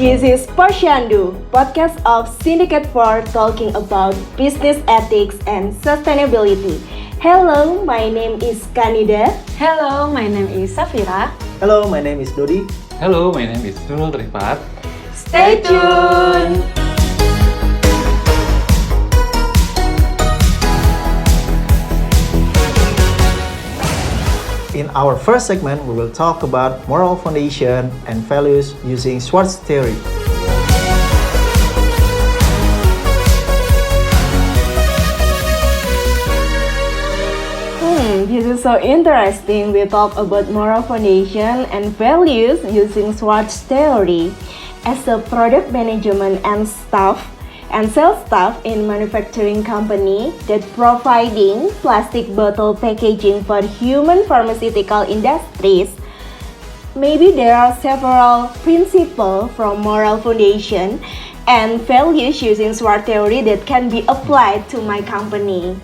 This is Posyandu, podcast of Syndicate 4 talking about business ethics and sustainability. Hello, my name is Kanida. Hello, my name is Safira. Hello, my name is Dodi. Hello, my name is Nurul Rifat. Stay tuned! In our first segment, we will talk about moral foundation and values using Schwartz theory. This is so interesting. We talk about moral foundation and values using Schwartz theory. As a product management and sales staff in manufacturing company that providing plastic bottle packaging for human pharmaceutical industries, maybe there are several principles from moral foundation and values using Schwartz theory that can be applied to my company.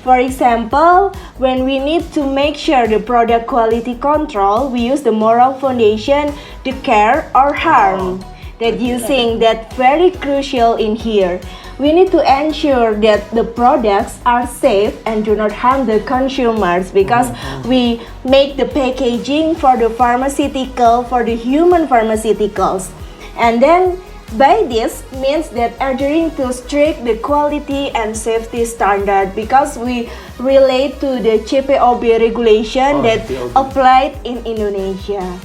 For example, when we need to make sure the product quality control, we use the moral foundation, the care or harm. That using that very crucial in here. We need to ensure that the products are safe and do not harm the consumers because we make the packaging for the pharmaceutical, for the human pharmaceuticals. And then by this means that adhering to strict the quality and safety standard because we relate to the CPOB regulation that applied in Indonesia.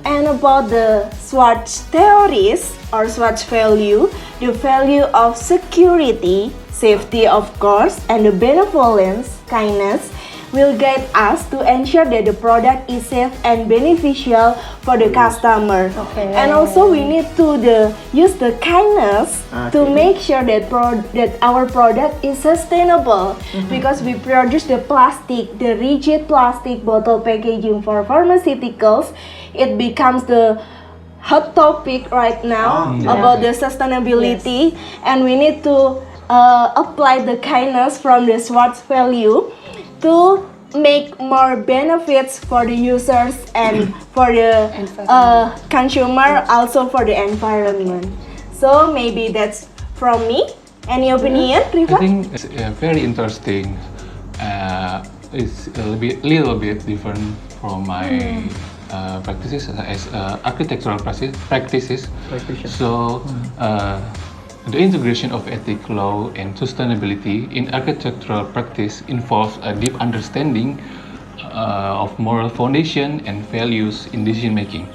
And about the Schwartz theories or Schwartz value, the value of security, safety of course, and the benevolence, kindness, will guide us to ensure that the product is safe and beneficial for the customer. And also we need to use the kindness to make sure that our product is sustainable because we produce the rigid plastic bottle packaging for pharmaceuticals. It becomes the hot topic right now about the sustainability, and we need to apply the kindness from the Schwartz value to make more benefits for the users and for the consumer, also for the environment. So maybe that's from me. Any opinion, Riva? I think it's very interesting. It's a little bit different from my practices as architectural practices. So the integration of ethic law and sustainability in architectural practice involves a deep understanding of moral foundation and values in decision making.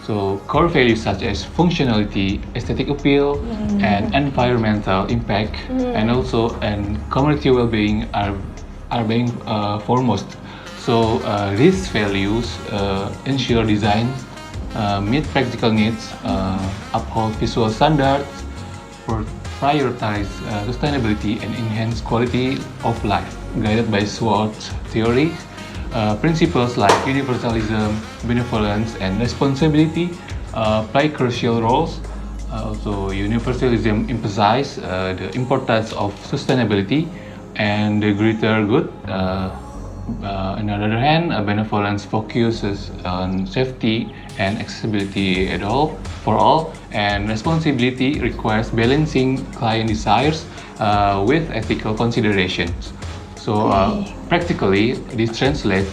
So core values such as functionality, aesthetic appeal, and environmental impact, and also community well-being are being foremost. So these values ensure design meet practical needs, uphold visual standards, prioritize sustainability and enhance quality of life. Guided by Schwartz theory, principles like universalism, benevolence, and responsibility play crucial roles. Also, universalism emphasizes the importance of sustainability and the greater good. On the other hand, benevolence focuses on safety and accessibility for all, and responsibility requires balancing client desires with ethical considerations. So practically, this translates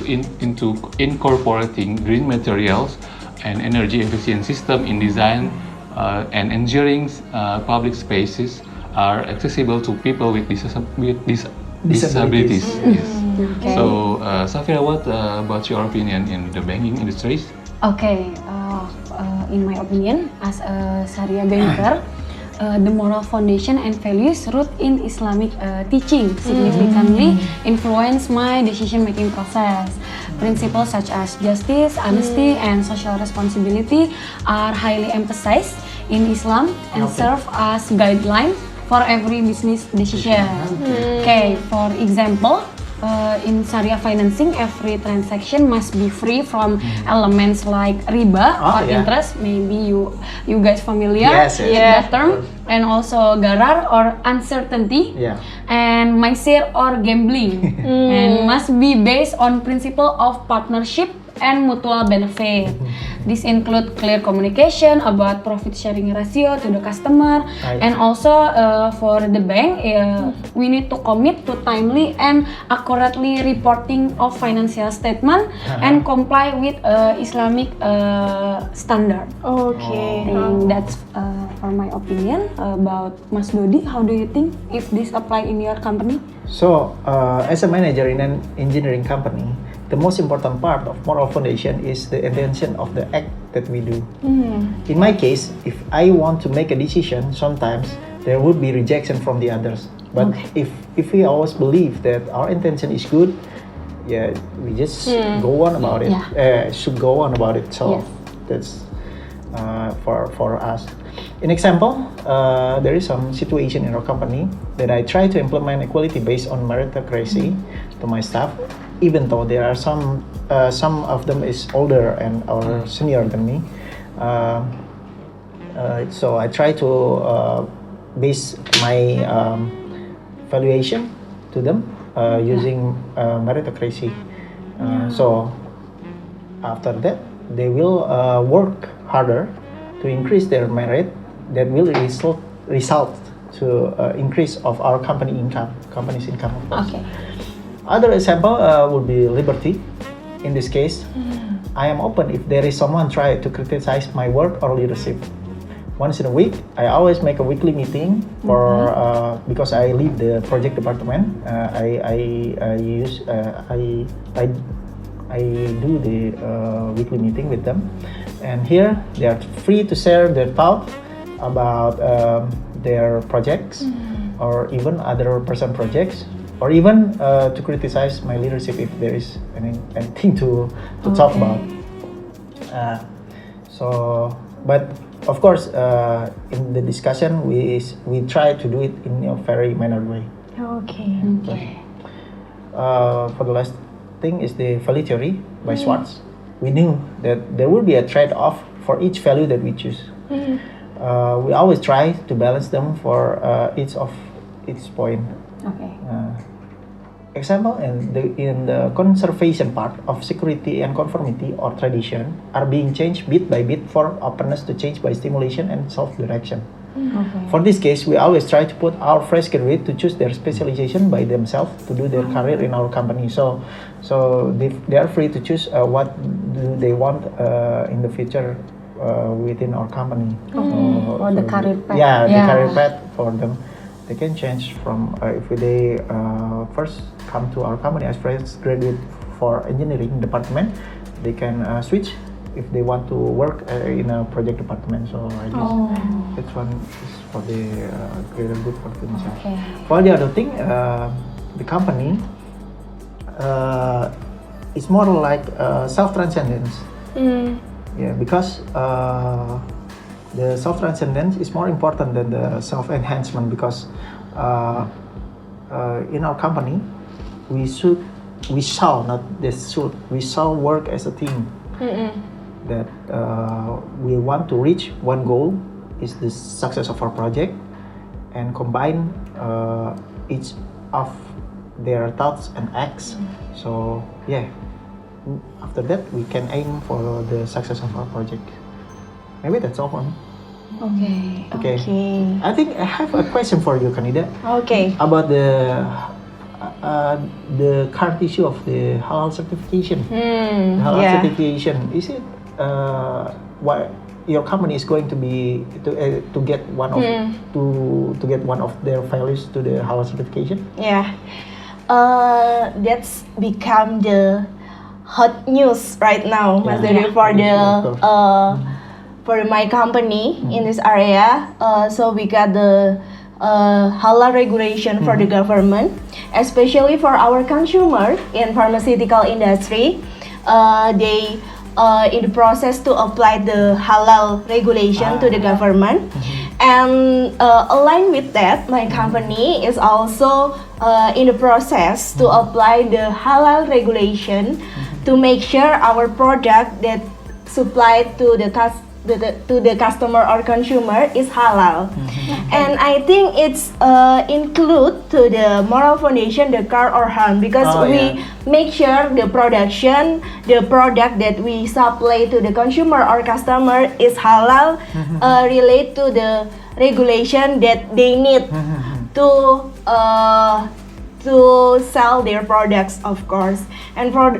into incorporating green materials and energy efficient system in design and ensuring public spaces are accessible to people with disabilities. Yes. So, Safira, what about your opinion in the banking industries? In my opinion, as a Sharia banker, the moral foundation and values rooted in Islamic teaching significantly influence my decision-making process. Principles such as justice, honesty, and social responsibility are highly emphasized in Islam and serve as guidelines for every business decision. For example, in Sharia financing, every transaction must be free from elements like riba or interest. Maybe you guys familiar with that term. and also garar or uncertainty, Yeah. and maisir or gambling, and must be based on principle of partnership and mutual benefit. This include clear communication about profit sharing ratio to the customer, Right. and also for the bank, we need to commit to timely and accurately reporting of financial statement and comply with Islamic standard. Okay. And that's for my opinion about Mas Dodi. How do you think if this apply in your company? So, as a manager in an engineering company, the most important part of moral foundation is the intention of the act that we do. In my case, if I want to make a decision, sometimes there would be rejection from the others. But if we always believe that our intention is good, yeah, we just go on about it. Should go on about it. So Yes. that's for us. In example, there is some situation in our company that I try to implement equality based on meritocracy to my staff, even though there are some of them is older and or senior than me. So I try to base my valuation to them using meritocracy. So after that, they will work harder to increase their merit. That will result to increase of our company's income, of course. Okay. Other example would be liberty. In this case, I am open if there is someone try to criticize my work or leadership. Once in a week, I always make a weekly meeting for because I lead the project department. I do the weekly meeting with them, and here they are free to share their thoughts about their projects or even other person projects, or even to criticize my leadership if there is anything to talk about. But of course, in the discussion, we try to do it in a very mannered way. Okay. For the last thing is the value theory by Schwartz. We knew that there will be a trade-off for each value that we choose. We always try to balance them for each of its point. Okay. Example, in the conservation part of security and conformity or tradition are being changed bit by bit for openness to change by stimulation and self-direction. Okay. For this case, we always try to put our fresh graduate to choose their specialization by themselves to do their career in our company. So they are free to choose what do they want in the future within our company. Or the career path. Yeah, the career path for them. They can change from if they first come to our company as fresh graduate for engineering department, they can switch if they want to work in a project department. So I guess that one is for the greater good for themselves. Okay. For the other thing, the company is more like self-transcendence. Yeah, because the self-transcendence is more important than the self-enhancement, because in our company we shall work as a team. That we want to reach one goal is the success of our project, and combine each of their thoughts and acts. So yeah, after that we can aim for the success of our project. Maybe that's all for me. Okay. Okay. I think I have a question for you, Kanida, Okay. about the current issue of the halal certification. The halal Yeah. certification, is it what your company is going to be to get one of to get one of their values to the halal certification? Yeah. That's become the hot news right now, Mas Dodi, for for my company in this area. So we got the halal regulation for the government, especially for our consumer in pharmaceutical industry. They in the process to apply the halal regulation to the government, and aligned with that, my company is also in the process to apply the halal regulation to make sure our product that supplied to the to the customer or consumer is halal. And I think it's include to the moral foundation the car or harm, because we make sure the product that we supply to the consumer or customer is halal, relate to the regulation that they need to sell their products, of course. And for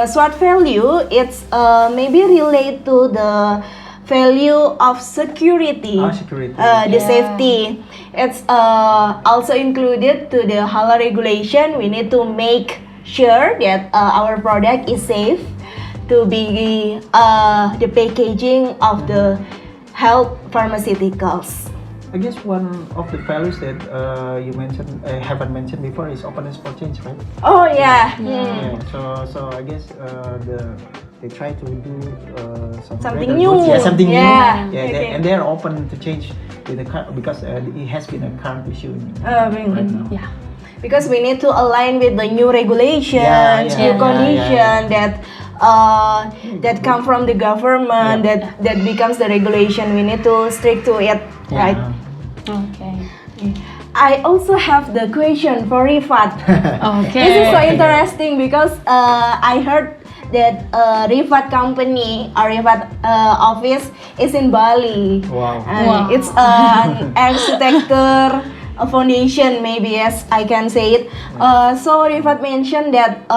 SWOT value, it's maybe relate to the value of security, the safety. It's also included to the halal regulation. We need to make sure that our product is safe, to be the packaging of the health pharmaceuticals. I guess one of the values that you mentioned, haven't mentioned before, is openness for change, right? Oh yeah. Yeah. So I guess they try to do Something better, new. good. Yeah, something new. Yeah, Yeah, okay. and they're open to change with the because it has been a current issue Really? right now. Yeah. Because we need to align with the new regulations, new Yeah, condition that come from the government, that becomes the regulation. We need to stick to it, right? Okay. I also have the question for Rifat. Okay. This is so interesting because I heard that Rifat company or Rifat office is in Bali. Wow. Wow. It's an architecture foundation, maybe, as I can say it. So Rifat mentioned that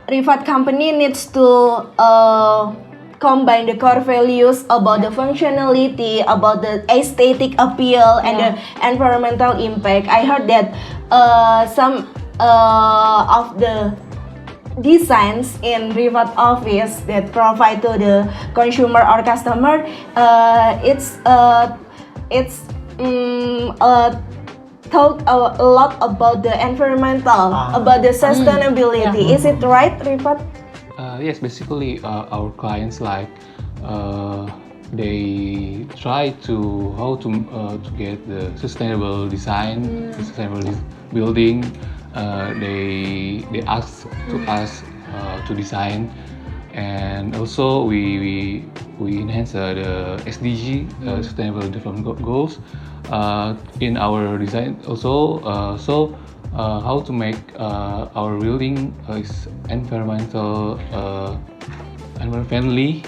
Rifat company needs to combine the core values about the functionality, about the aesthetic appeal, and the environmental impact. I heard that some of the designs in Rifat office that provide to the consumer or customer, it's talk a lot about the environmental, about the sustainability. Is it right, Rifat? Yes, basically our clients they try to how to get the sustainable design, sustainable building. They ask to us to design, and also we enhance the SDG, Sustainable Development Goals, in our design also. How to make our building is environmental friendly,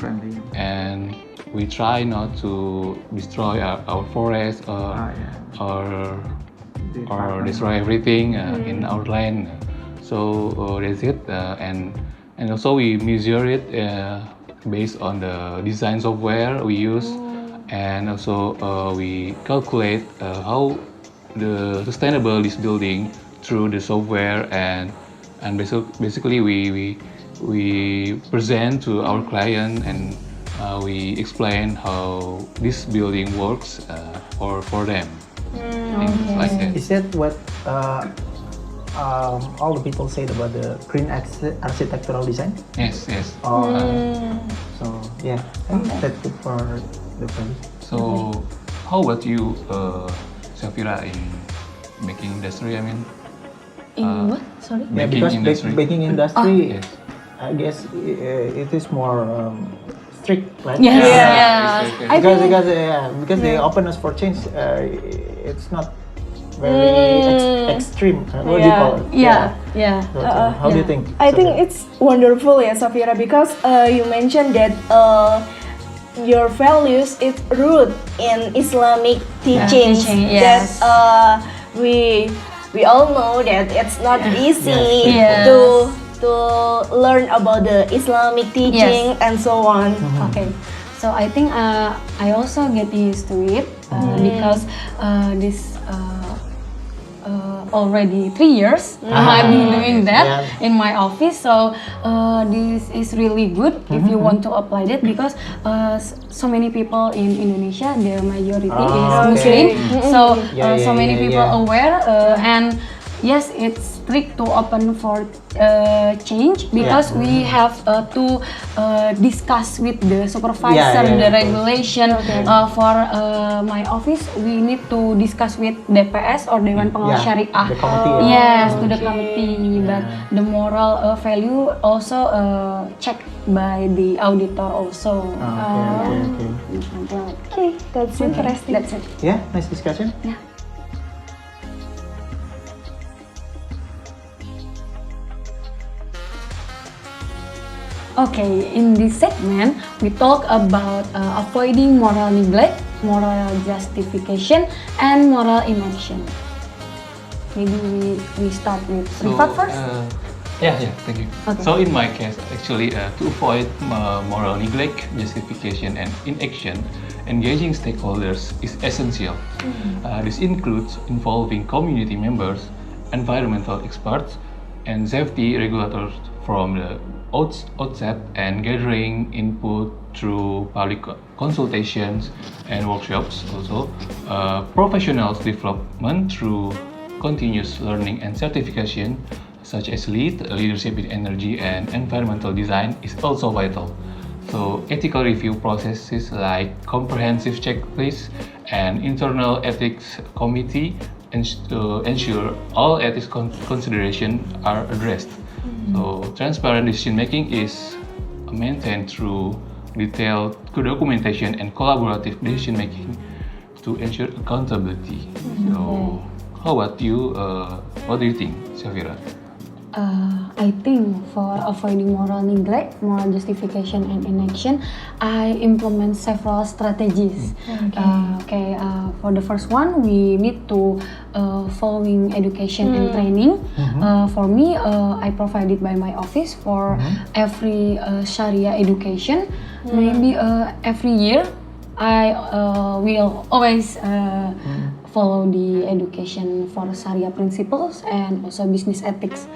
and we try not to destroy our forest or destroy everything in our land. So that's it, and also we measure it based on the design software we use, and also we calculate how the sustainable this building through the software, and basically we present to our client, and we explain how this building works for them. Things like that. Is that what all the people said about the green architectural design? Yes. So yeah, that's good for the value. So how about you, Safira, in baking industry? I mean, In what? Sorry? Yeah, baking because industry. baking industry, Yes. I guess it is more strict, right? Yes. I Because think- because the openness for change, it's not very extreme. What do you call it? Yeah. So, how do you think? I think it's wonderful, ya, Safira, because you mentioned that your values is root in Islamic teachings. teaching, yes. That we all know that it's not easy Yes. to learn about the Islamic teaching and so on. Okay, so I think I also get used to it because this already 3 years I've been doing that in my office. So this is really good if you want to apply that, because so many people in Indonesia, their majority is Muslim. So so many people aware, and yes, it's strict to open for change because we have to discuss with the supervisor the regulation. For my office, we need to discuss with DPS or Dewan Pengawas Syariah. The committee. Yes, to the committee. But the moral value also checked by the auditor also. Okay, that's interesting. That's it. Yeah, nice discussion. Yeah. Okay, in this segment, we talk about avoiding moral neglect, moral justification, and moral inaction. Maybe we start with Rifat first. Thank you. Okay. So in my case, actually, to avoid moral neglect, justification, and inaction, engaging stakeholders is essential. This includes involving community members, environmental experts, and safety regulators from the outset, and gathering input through public consultations and workshops. Also, professionals development through continuous learning and certification, such as leadership in energy and environmental design, is also vital. So, ethical review processes like comprehensive checklists and internal ethics committee ensure all ethics considerations are addressed. So, transparent decision making is maintained through detailed documentation and collaborative decision making to ensure accountability. So, how about you? What do you think, Safira? I think for avoiding moral neglect, moral justification, and inaction, I implement several strategies. For the first one, we need to following education and training. For me, I provided by my office for every Sharia education. Maybe every year, I will always follow the education for Sharia principles and also business ethics.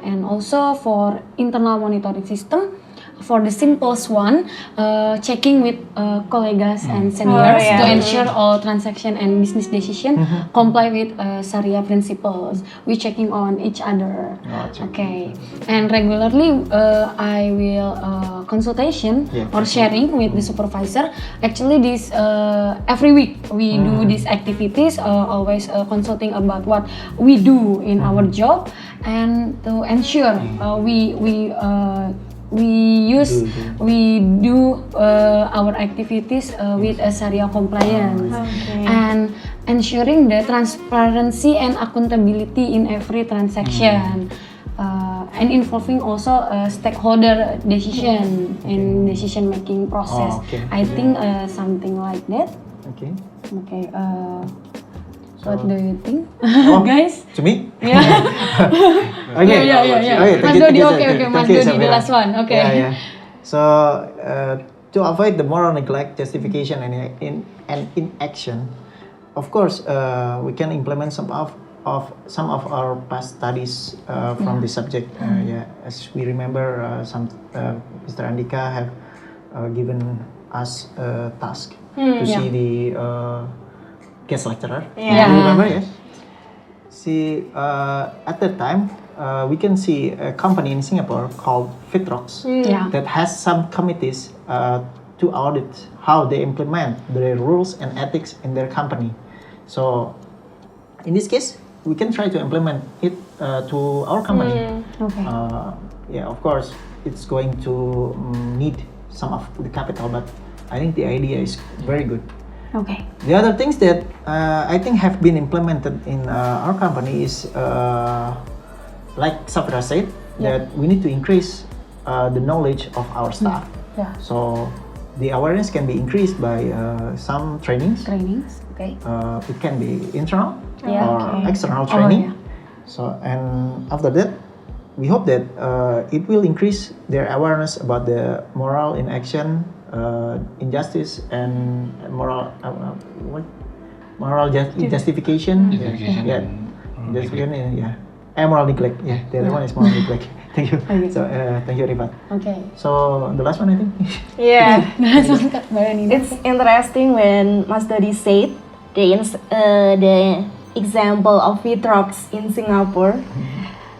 And also for internal monitoring system, for the simplest one, checking with colleagues and seniors to ensure all transaction and business decision comply with Sharia principles. We checking on each other. And regularly I will consultation or sharing with the supervisor. Actually, this every week we do these activities. Always consulting about what we do in our job and to ensure we do our activities with a Sharia compliance and ensuring the transparency and accountability in every transaction and involving also stakeholder decision in decision making process. I think something like that. What do you think, guys? To me? Yeah. Mas Dodi, Mas Dodi, the last one. So to avoid the moral neglect, justification, and inaction, of course, we can implement some of our past studies from this subject. As we remember, Mr. Andika have given us a task to see the guest lecturer. Do you remember? Yes. See, at that time, we can see a company in Singapore called Fitrox that has some committees to audit how they implement the rules and ethics in their company. So, in this case, we can try to implement it to our company. Of course, it's going to need some of the capital, but I think the idea is very good. The other things that I think have been implemented in our company is like Safira said, that we need to increase the knowledge of our staff. So the awareness can be increased by some trainings. It can be internal or external training. So, and after that, we hope that it will increase their awareness about the moral inaction, injustice, and moral justification. Justification. Moral neglect. The other one is moral neglect. Thank you. So thank you, Rifat. So the last one, I think. It's interesting when Mas Dodi said the example of Vitrox in Singapore.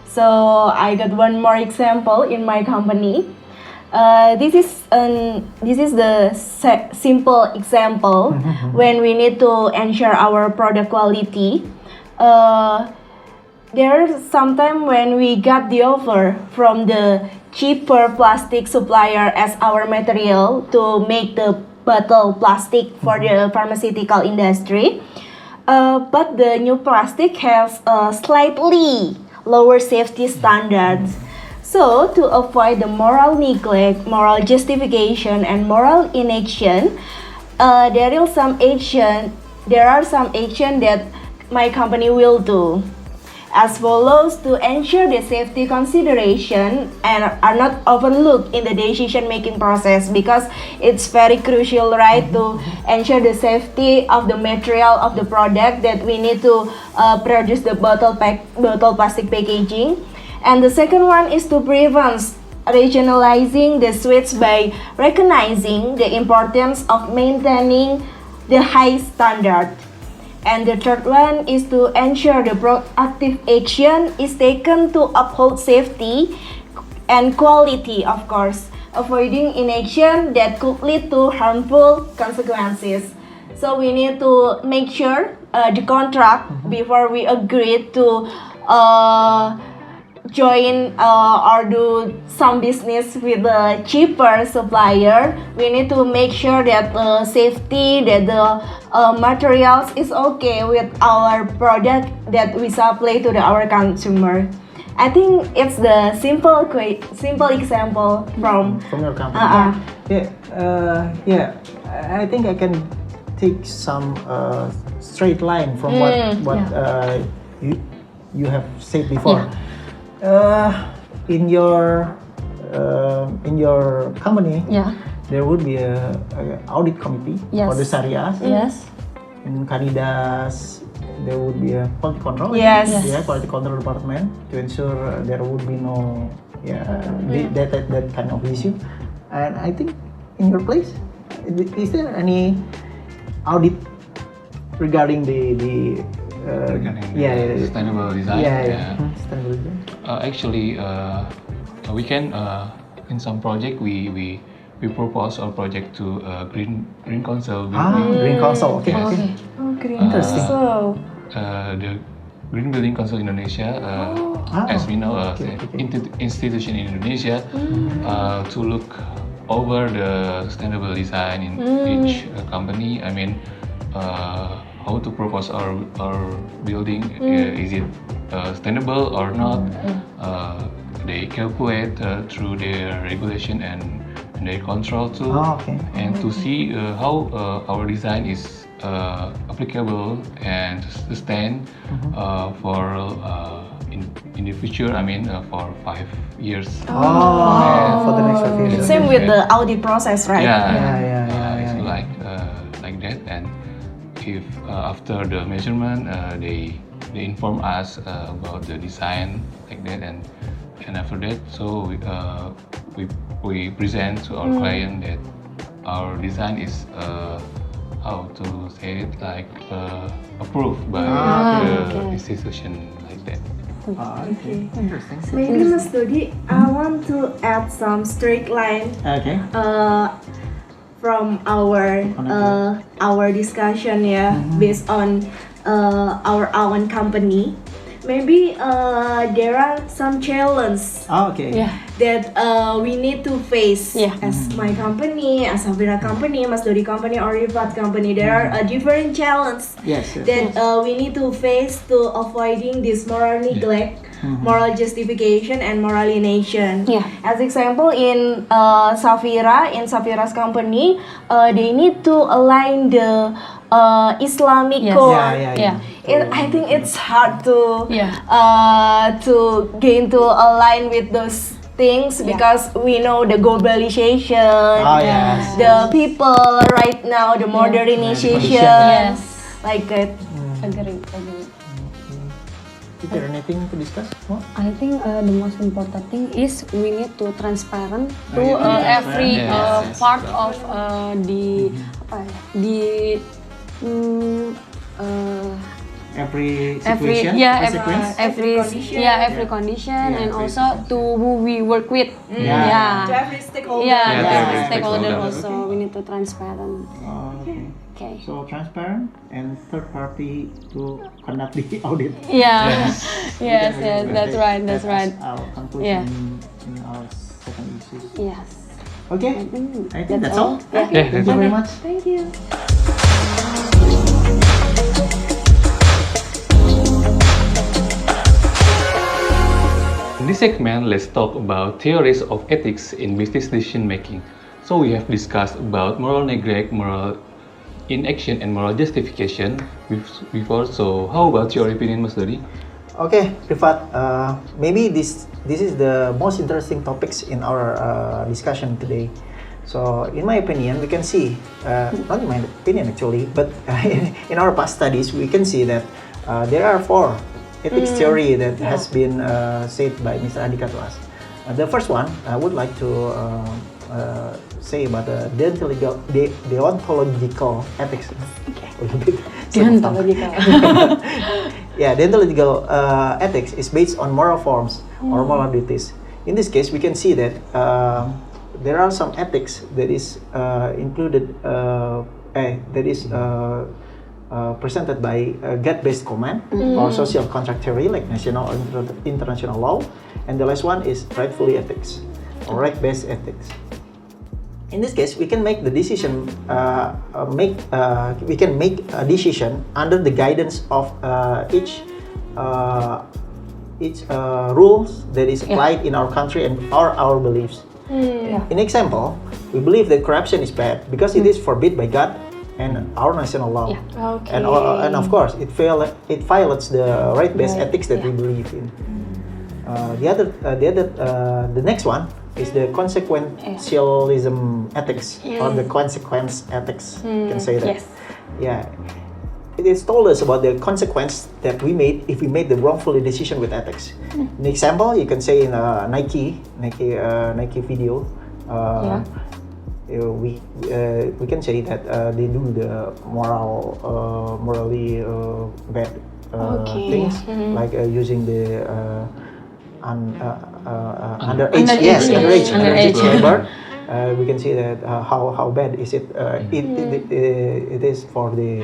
So I got one more example in my company. This is the simple example when we need to ensure our product quality. There's sometimes when we got the offer from the cheaper plastic supplier as our material to make the bottle plastic for the pharmaceutical industry, but the new plastic has a slightly lower safety standards. So to avoid the moral neglect, moral justification, and moral inaction, there are some action that my company will do as follows to ensure the safety consideration and are not overlooked in the decision making process, because it's very crucial, right, to ensure the safety of the material of the product that we need to produce the bottle plastic packaging. And the second one is to prevent regionalizing the switch by recognizing the importance of maintaining the high standard. And the third one is to ensure the proactive action is taken to uphold safety and quality, of course, avoiding inaction that could lead to harmful consequences. So we need to make sure the contract before we agree to join or do some business with a cheaper supplier. We need to make sure that the safety, that the materials is okay with our product that we supply to our consumer. I think it's the simple example from your company. Yeah, I think I can take some straight line from what you have said before. In your company, there would be a audit committee for the Syariah. Yes. In Canidas, there would be a quality control. Yes. Quality control department to ensure there would be no that kind of issue. And I think in your place, is there any audit regarding the sustainable design? Sustainable design. Actually, we can in some project we propose our project to Green Council. Green Council. Okay. Oh, Green Interesting. Council. The Green Building Council Indonesia, as we know, institution in Indonesia, to look over the sustainable design in each company. I mean, how to propose our building, is it sustainable or not? They calculate through their regulation and their control too, and to see how our design is applicable and sustain for in the future. I mean, for 5 years. For the next 5 years. Same with the audit process, right? It's like that. And if after the measurement, they inform us about the design like that, and after that, so we present to our client that our design is how to say it, like approved by the institution like that. Interesting. Maybe Mas Dodi, I want to add some straight line from our discussion based on our own company. Maybe there are some challenges that we need to face as my company, as Safira company, Mas Dodi company, or Rifat company. There are different challenges that we need to face to avoiding this moral neglect, moral justification, and moral alienation. As example, in Safira's company, they need to align the Islamic code. I think it's hard to gain to align with those things because we know the globalization, the people right now, the modernization, like that. Agree. Is there anything to discuss more? I think the most important thing is we need to transparent to every part of every every situation, every condition, and every also to who we work with. Yeah. To every stakeholder. Yeah, Yeah, to every yeah, stakeholder stakeholder. also we need to transparent. Okay. Okay. So transparent and third party to conduct the audit. Yeah. Yes, Yeah, that's right. That's right. Our conclusion Yeah. in our second issue. Yes. Okay, I think that's all. Yeah. Yeah, Thank you very much. Thank you. In this segment, let's talk about theories of ethics in business decision making. So we have discussed about moral neglect, moral inaction, and moral justification before. So how about your opinion, Mas Dodi? Okay, Rifat, maybe this is the most interesting topics in our discussion today. So, in my opinion, we can see, not in my opinion actually, but in our past studies, we can see that there are four ethics theory that has been said by Mr. Andika to us. The first one, I would like to say about the deontological ethics. A little bit. Deontological. Yeah, deontological ethics is based on moral forms or moral duties. In this case, we can see that there are some ethics that is included, that is presented by God-based command or social contract theory like national or international law, and the last one is rightfully ethics or right-based ethics. In this case, we can make the decision. We can make a decision under the guidance of each rules that is applied in our country and our beliefs. In example, we believe that corruption is bad because it is forbidden by God and our national law. Okay. And of course, it violates the right-based ethics that we believe in. The next one is the consequentialism ethics or the consequence ethics. You can say that. Yes. Yeah. It has told us about the consequence that we made if we made the wrongful decision with ethics. An example, you can say in a Nike video, we can say that they do the morally bad things like using the underage labor. We can see that how bad is it? It is for the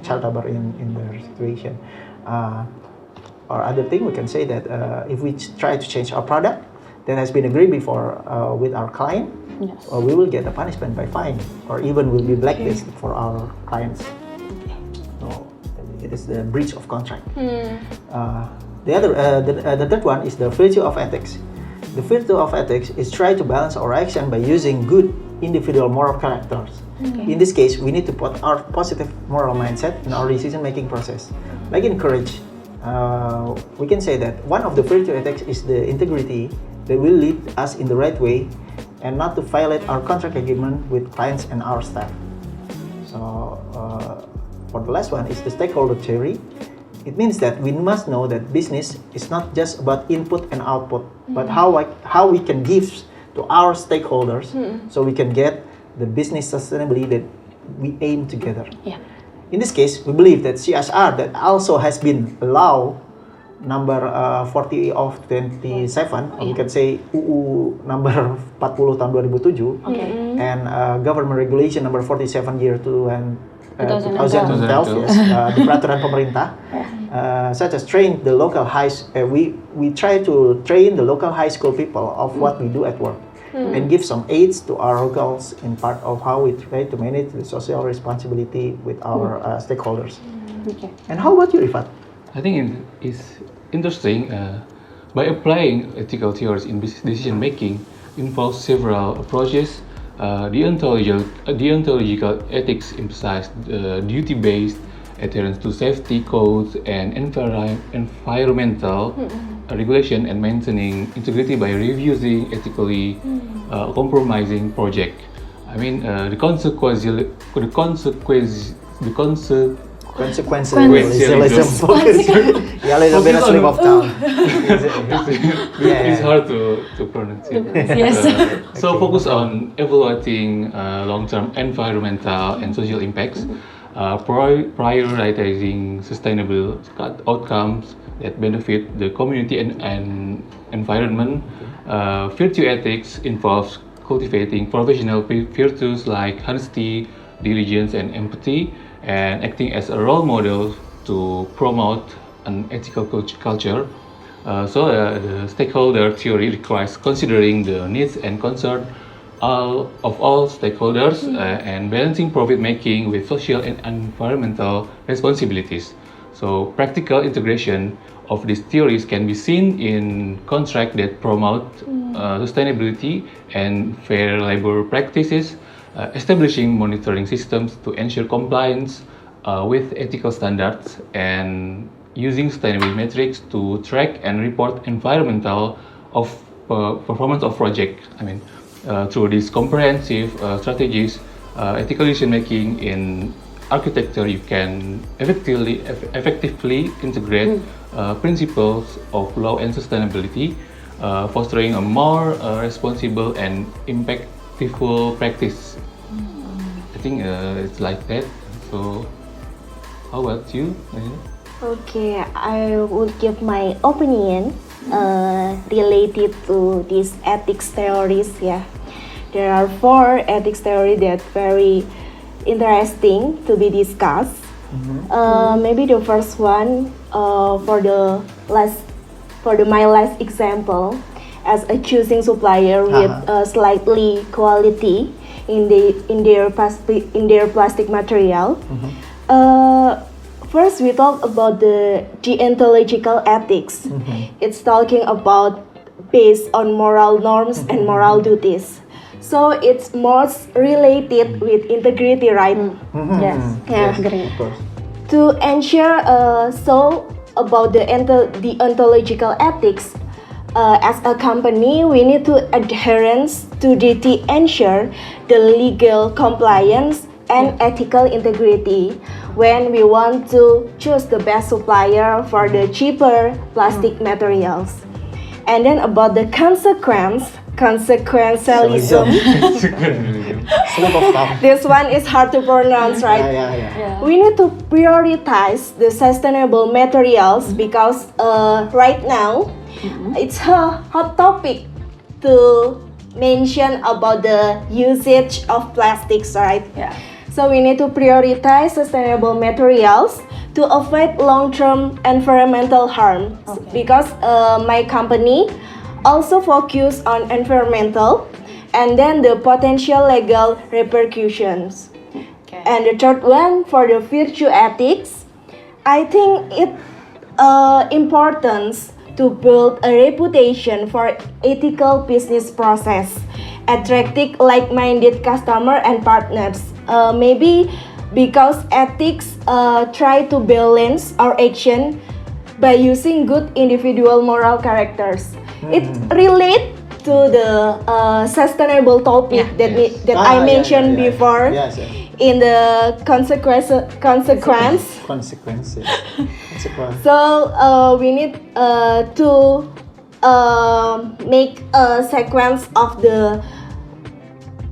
child labor in their situation. Or other thing, we can say that if we try to change our product that has been agreed before with our client, we will get a punishment by fine, or even will be blacklisted for our clients. So it is the breach of contract. The third one is the virtue of ethics. The virtue of ethics is try to balance our action by using good individual moral characters. In this case, we need to put our positive moral mindset in our decision-making process. Like in courage, we can say that one of the virtue ethics is the integrity that will lead us in the right way and not to violate our contract agreement with clients and our staff. So, for the last one is the stakeholder theory. It means that we must know that business is not just about input and output, but how we can give to our stakeholders so we can get the business sustainability that we aim together. In this case, we believe that CSR that also has been law number 40 of 27, or we can say UU number 40 tahun 2007, and government regulation number 47 year 2012, yes, the peraturan pemerintah, such as train the local we try to train the local high school people of what we do at work. And give some aids to our locals in part of how we try to manage the social responsibility with our stakeholders. And how about you, Rifat? I think it's interesting. By applying ethical theories in business decision making involves several approaches. Deontological ethics emphasize duty-based adherence to safety codes and environmental regulation and maintaining integrity by refusing ethically compromising project. I mean, the consequentialism Yeah, a little bit of slip of tongue. It's hard to pronounce it. So focus on evaluating long-term environmental and social impacts. prioritizing sustainable outcomes that benefit the community and environment. Virtue ethics involves cultivating professional virtues like honesty, diligence, and empathy, and acting as a role model to promote an ethical culture. The stakeholder theory requires considering the needs and concerns of all stakeholders and balancing profit making with social and environmental responsibilities. So practical integration of these theories can be seen in contracts that promote sustainability and fair labor practices, establishing monitoring systems to ensure compliance with ethical standards, and using sustainability metrics to track and report environmental performance of projects. Through these comprehensive strategies, ethical decision making in architecture, you can effectively integrate principles of law and sustainability, fostering a more responsible and impactful practice. I think it's like that. So, how about you? Okay, I would give my opinion related to these ethics theories. Yeah, there are 4 ethics theories that very interesting to be discussed. Maybe the first one my last example, as a choosing supplier with slightly quality in their plastic material. First, we talk about the deontological ethics. It's talking about based on moral norms and moral duties. So it's most related with integrity, right? Yes. Yeah. Agree. Of course. To ensure about the deontological ethics, as a company, we need to adherence to ensure the legal compliance and ethical integrity when we want to choose the best supplier for the cheaper plastic materials. And then about the consequentialism. Slip of tongue. This one is hard to pronounce, right? Yeah. We need to prioritize the sustainable materials because right now it's a hot topic to mention about the usage of plastics, right? Yeah. So we need to prioritize sustainable materials to avoid long-term environmental harm. Because my company also focus on environmental and then the potential legal repercussions. Okay. And the third one, for the virtue ethics, I think it importance to build a reputation for ethical business process, attracting like-minded customer and partners. Maybe because ethics try to balance our action by using good individual moral characters. It relates to the sustainable topic that I mentioned before. Yes. In the consequence. Consequences. So we need to make a sequence of the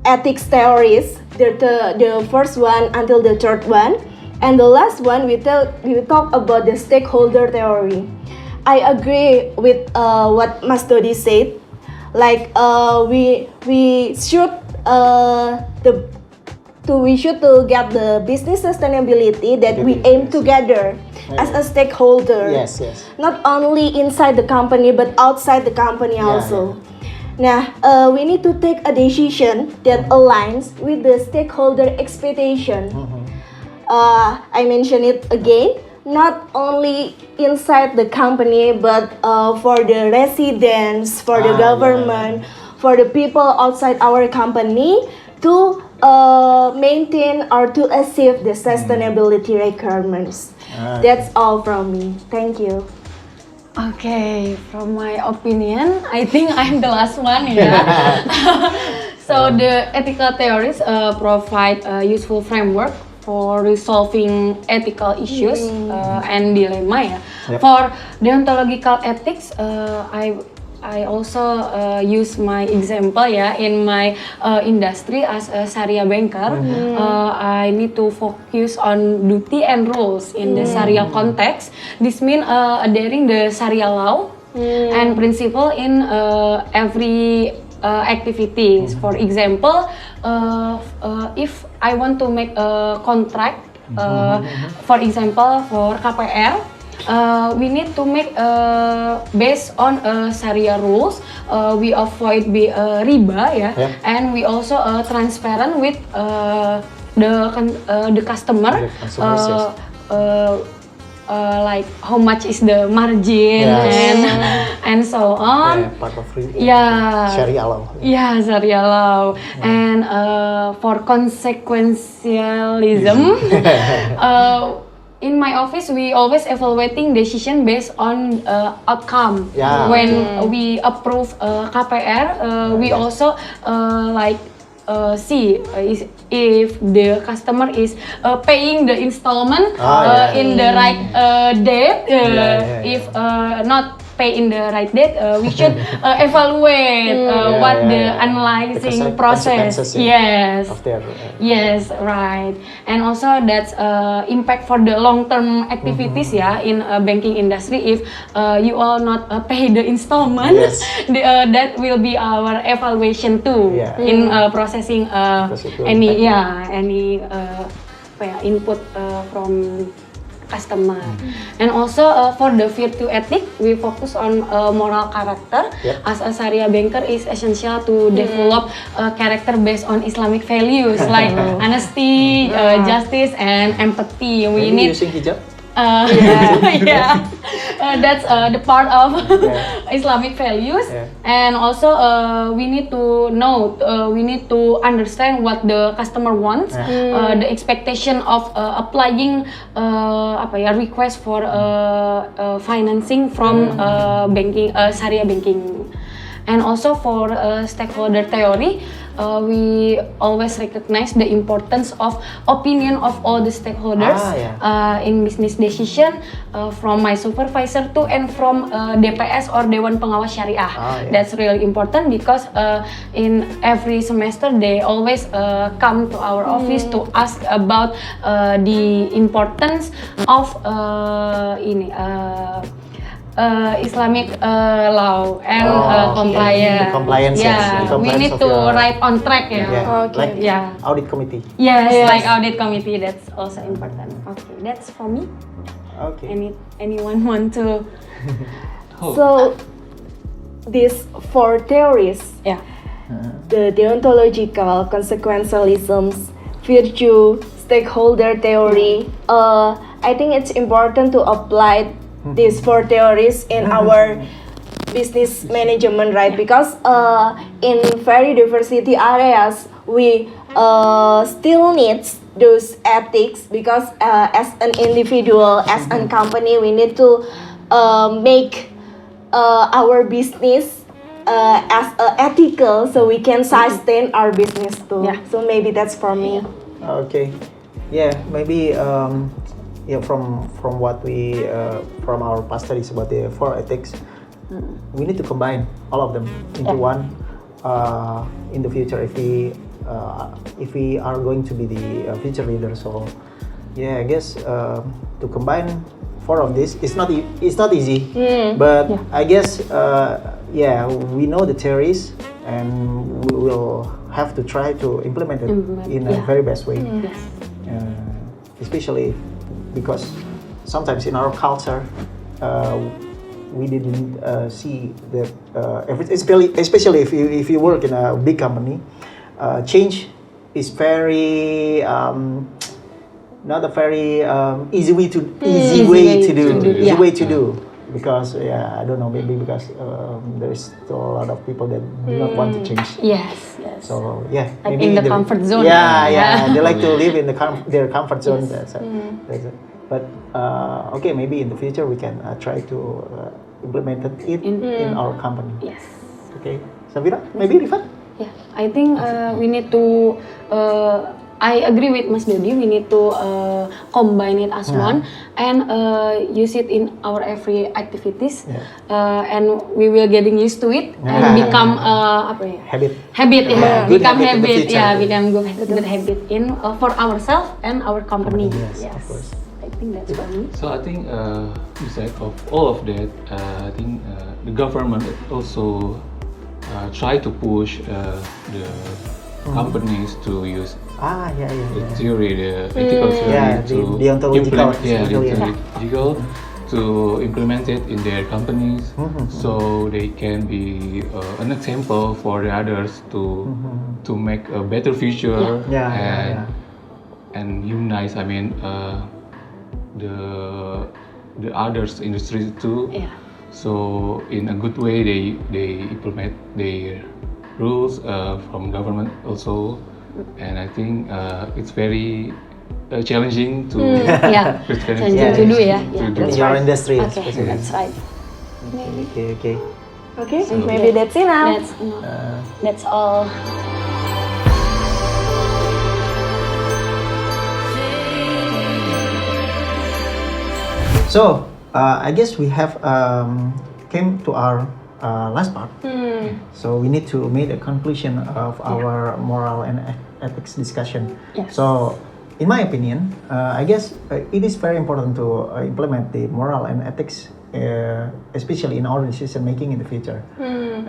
ethics theories. The first one until the third one, and the last one we talk about the stakeholder theory. I agree with what Mas Dodi said. Like we should to get the business sustainability that we aim together as a stakeholder. Yes. Not only inside the company but outside the company also. Now, we need to take a decision that aligns with the stakeholder expectation. I mention it again, not only inside the company but for the residents, for the government, for the people outside our company to maintain or to achieve the sustainability requirements. That's all from me. Thank you. Okay, from my opinion, I think I'm the last one, yeah. So the ethical theories provide a useful framework for resolving ethical issues and dilemma. Yeah. Yep. For deontological ethics, I I also use my example ya in my industry as a Sharia banker. I need to focus on duty and rules in the Sharia context. This means adhering the Sharia law and principle in every activities. For example, if I want to make a contract, for example for KPR. We need to make based on Sharia rules. We avoid riba, yeah, and we also transparent with the customer. Like how much is the margin and so on. Part of Sharia law. Yeah, Sharia law. And for consequentialism. In my office, we always evaluating decision based on outcome. When we approve KPR, we also see if the customer is paying the installment in the right date. If not pay in the right date, we should evaluate what the analyzing process. Yes. Yes, right. And also that's impact for the long-term activities in banking industry. If you all not pay the installment, that will be our evaluation too in processing any input from customer. And also for the virtue ethic, we focus on moral character. As a Sharia banker, is essential to develop character based on Islamic values like honesty, justice, and empathy. We need using hijab. That's the part of Islamic values, and also we need to know, we need to understand what the customer wants, the expectation of applying request for financing from banking, Sharia banking. And also for stakeholder theory, we always recognize the importance of opinion of all the stakeholders in business decision, from my supervisor to and from DPS or Dewan Pengawas Syariah. That's really important because in every semester they always come to our office to ask about the importance of Islamic law and compliance. We need to right on track. Audit committee. Like audit committee. That's also important. Okay, that's for me. Okay. Anyone want to? So these four theories, the deontological, consequentialism, virtue, stakeholder theory. I think it's important to apply these four theories in our business management, right? Because in very diversity areas, we still need those ethics, because as an individual, as a company, we need to make our business as ethical, so we can sustain our business too. So maybe that's for me. Okay. Maybe from what we from our past studies about the four ethics, we need to combine all of them into one in the future if we are going to be the future leader. So I guess to combine four of this, it's not easy, but I guess we know the theories and we will have to try to implement it in a very best way. Especially because sometimes in our culture we didn't see that especially if you work in a big company, change is very not a very easy way to do, because I don't know, maybe because there's still a lot of people that do not want to change. Yes. So like maybe in the comfort zone. They like to live in their comfort zone. That's it. But maybe in the future we can try to implement it in our company. Yes. Okay, Safira, maybe Rifat? I think we need to I agree with Mas Dodi. We need to combine it as one and use it in our every activities, and we will getting used to it and become apa ya? Habit ya, Good become habit in the habit future. ya, become good habit in for ourselves and our company. Yes, of course. I think that's for me. So I think besides of all of that, I think the government also try to push the companies to use the theory, the ethical theory Yeah, to the deontological, implement, deontological to implement it in their companies, so they can be an example for the others to make a better future and humanize. I mean, the others industries too. Yeah. So in a good way, they implement their rules from government also, and I think it's very challenging to Yeah, it's very challenging to do ya. to do. In your industry, Okay, especially. that's right. Okay. Okay, maybe that's it now. That's all. So I guess we have came to our last part. So we need to make a conclusion of our moral and ethics discussion. Yes. So in my opinion, I guess it is very important to implement the moral and ethics, especially in our decision making in the future.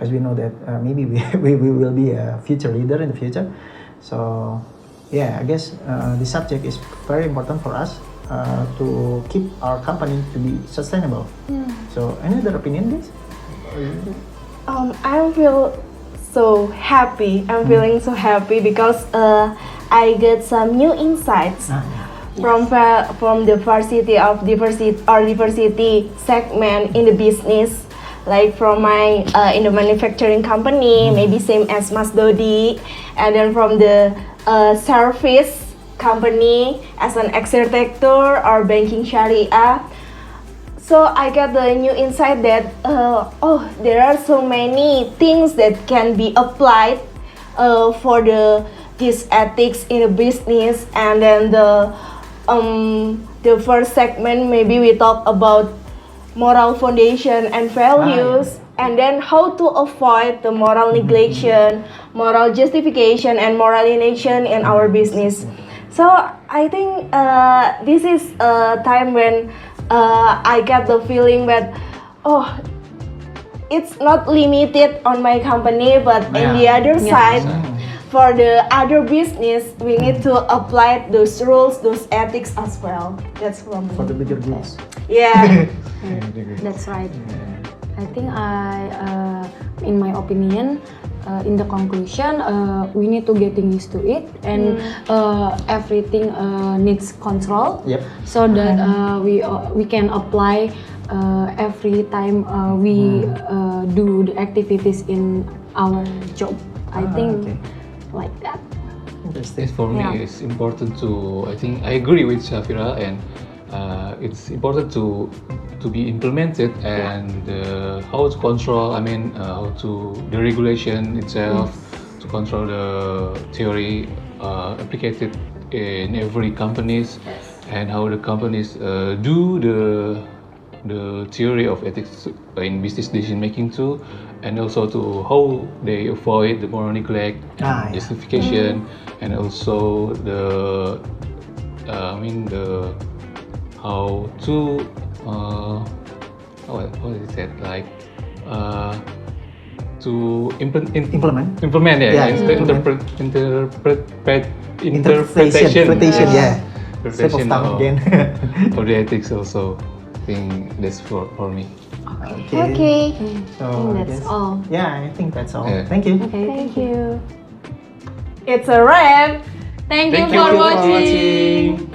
As we know that maybe we will be a future leader in the future. So yeah, I guess the subject is very important for us to keep our company to be sustainable. So any other opinion, please? I feel so happy. I'm feeling so happy because I get some new insights from the diversity segment in the business, like from my in the manufacturing company, maybe same as Mas Dodi, and then from the service company as an architecture or banking Sharia. So I got the new insight that there are so many things that can be applied for this ethics in a business. And then the first segment, maybe we talk about moral foundation and values, and then how to avoid the moral neglection, moral justification, and moral inaction in our business. So I think this is a time when I get the feeling that it's not limited on my company, but in the other side, for the other business, we need to apply those rules, those ethics as well. That's from me. For the bigger goals. Yeah. That's right. I think in my opinion, in the conclusion, we need to getting used to it, and everything needs control. Yep. So that we can apply every time we do the activities in our job. I think like that. Interesting. For me, it's important to. I think I agree with Shafira, and it's important to be implemented and how to control. I mean, how to the regulation itself to control the theory applied in every companies, and how the companies do the theory of ethics in business decision making too, and also to how they avoid the moral neglect and justification, and also the how to what is that, like to implement interpretation Slip of tongue again. of the ethics also. I think that's for me. Okay. So I That's guess- all. Yeah, I think that's all. Yeah. Thank you. Okay, thank you. It's a wrap. Thank you Thank you for for watching. watching.